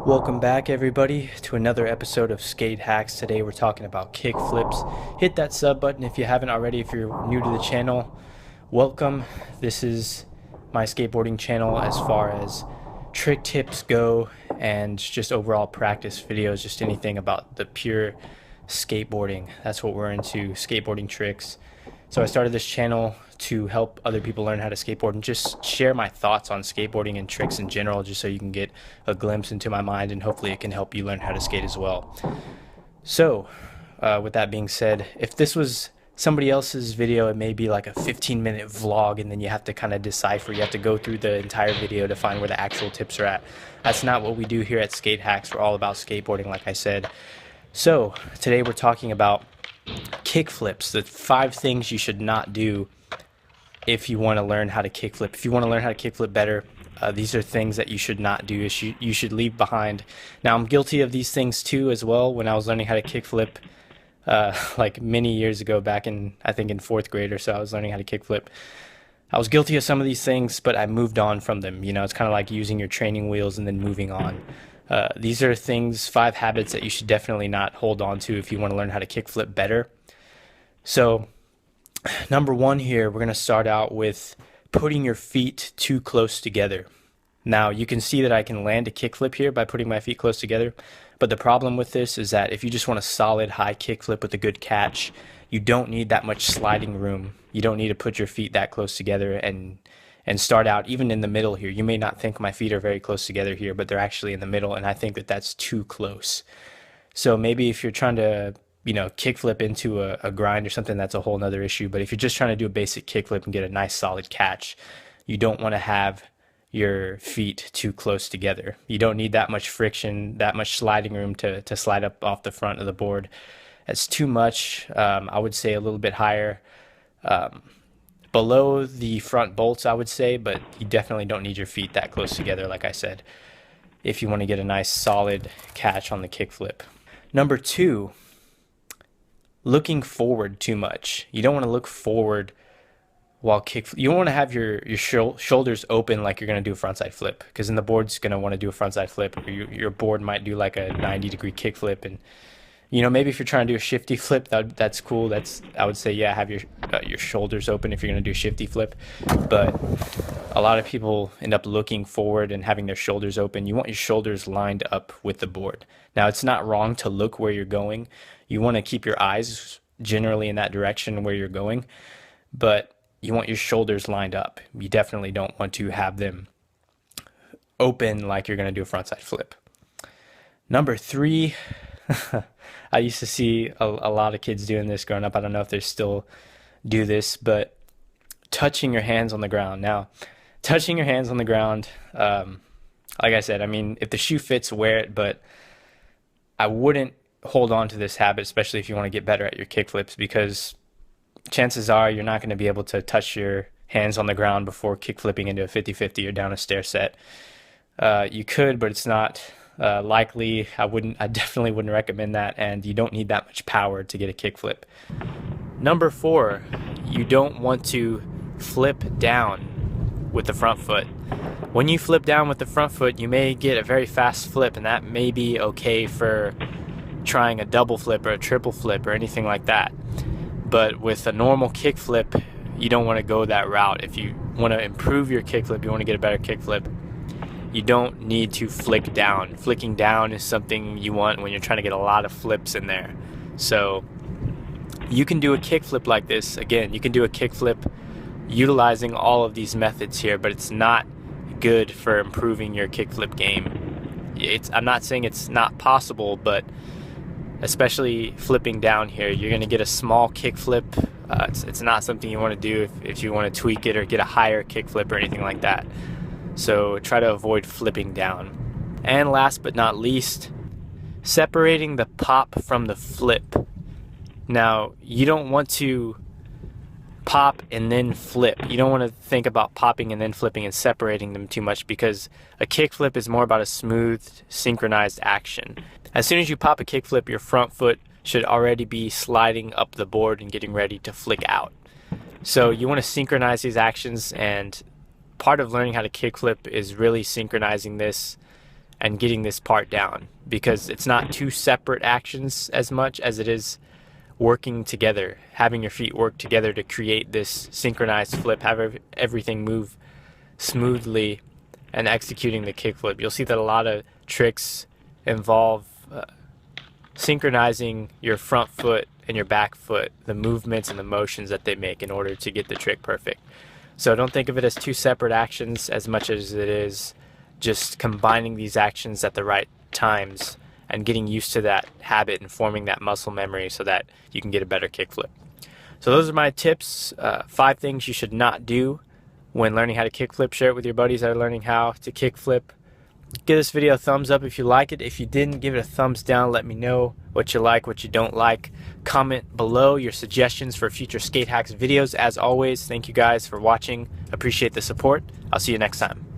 Welcome back, everybody, to another episode of Skate Hacks. Today we're talking about kick flips. Hit that sub button if you haven't already. If you're new to the channel, welcome. This is my skateboarding channel as far as trick tips go and just overall practice videos, just anything about the pure skateboarding. That's what we're into, skateboarding tricks. So I started this channel to help other people learn how to skateboard and just share my thoughts on skateboarding and tricks in general, just so you can get a glimpse into my mind, and hopefully it can help you learn how to skate as well. So with that being said, if this was somebody else's video, it may be like a 15-minute vlog, and then you have to kind of decipher. You have to go through the entire video to find where the actual tips are at. That's not what we do here at Skate Hacks. We're all about skateboarding, like I said. So today we're talking about kickflips, the 5 things you should not do if you want to learn how to kickflip. If you want to learn how to kickflip better, these are things that you should not do. You should leave behind. Now, I'm guilty of these things too as well. When I was learning how to kickflip, like many years ago, back in, I think in 4th grade or so, I was learning how to kickflip. I was guilty of some of these things, but I moved on from them. You know, it's kind of like using your training wheels and then moving on. These are things, 5 habits that you should definitely not hold on to if you want to learn how to kickflip better. So, number 1 here, we're going to start out with putting your feet too close together. Now, you can see that I can land a kickflip here by putting my feet close together, but the problem with this is that if you just want a solid high kickflip with a good catch, you don't need that much sliding room. You don't need to put your feet that close together and start out even in the middle here. You may not think my feet are very close together here, but they're actually in the middle, and I think that that's too close. So maybe if you're trying to, you know, kickflip into a grind or something, that's a whole nother issue. But if you're just trying to do a basic kickflip and get a nice solid catch, you don't want to have your feet too close together. You don't need that much friction, that much sliding room to slide up off the front of the board. That's too much. I would say a little bit higher. Below the front bolts, I would say, but you definitely don't need your feet that close together, like I said, if you want to get a nice solid catch on the kickflip. Number 2, looking forward too much. You don't want to look forward while you don't want to have your shoulders open like you're going to do a frontside flip, because then the board's going to want to do a frontside flip, or your board might do like a 90-degree kickflip. And you know, maybe if you're trying to do a shifty flip, that's cool. I would say, yeah, have your shoulders open if you're going to do a shifty flip. But a lot of people end up looking forward and having their shoulders open. You want your shoulders lined up with the board. Now, it's not wrong to look where you're going. You want to keep your eyes generally in that direction where you're going, but you want your shoulders lined up. You definitely don't want to have them open like you're going to do a frontside flip. Number 3, I used to see a lot of kids doing this growing up. I don't know if they still do this, but touching your hands on the ground. Now, touching your hands on the ground, like I said, I mean, if the shoe fits, wear it, but I wouldn't hold on to this habit, especially if you want to get better at your kickflips, because chances are you're not going to be able to touch your hands on the ground before kickflipping into a 50-50 or down a stair set. You could, but it's not likely. I definitely wouldn't recommend that, and you don't need that much power to get a kickflip. Number 4, you don't want to flip down with the front foot. When you flip down with the front foot, you may get a very fast flip, and that may be okay for trying a double flip or a triple flip or anything like that. But with a normal kickflip, you don't want to go that route. If you want to improve your kickflip, you want to get a better kickflip, you don't need to flick down. Flicking down is something you want when you're trying to get a lot of flips in there. So you can do a kickflip like this. Again, you can do a kickflip utilizing all of these methods here, but it's not good for improving your kickflip game. I'm not saying it's not possible, but especially flipping down here, you're going to get a small kickflip. It's not something you want to do if you want to tweak it or get a higher kickflip or anything like that. So try to avoid flipping down. And last but not least, separating the pop from the flip. Now, you don't want to pop and then flip. You don't want to think about popping and then flipping and separating them too much, because a kickflip is more about a smooth, synchronized action. As soon as you pop a kickflip, your front foot should already be sliding up the board and getting ready to flick out. So you want to synchronize these actions, and part of learning how to kickflip is really synchronizing this and getting this part down, because it's not two separate actions as much as it is working together, having your feet work together to create this synchronized flip, have everything move smoothly, and executing the kickflip. You'll see that a lot of tricks involve synchronizing your front foot and your back foot, the movements and the motions that they make in order to get the trick perfect. So don't think of it as two separate actions as much as it is just combining these actions at the right times and getting used to that habit and forming that muscle memory so that you can get a better kickflip. So those are my tips, 5 things you should not do when learning how to kickflip. Share it with your buddies that are learning how to kickflip. Give this video a thumbs up if you like it. If you didn't, give it a thumbs down. Let me know what you like, what you don't like. Comment below your suggestions for future skate hacks videos. As always, thank you guys for watching. Appreciate the support. I'll see you next time.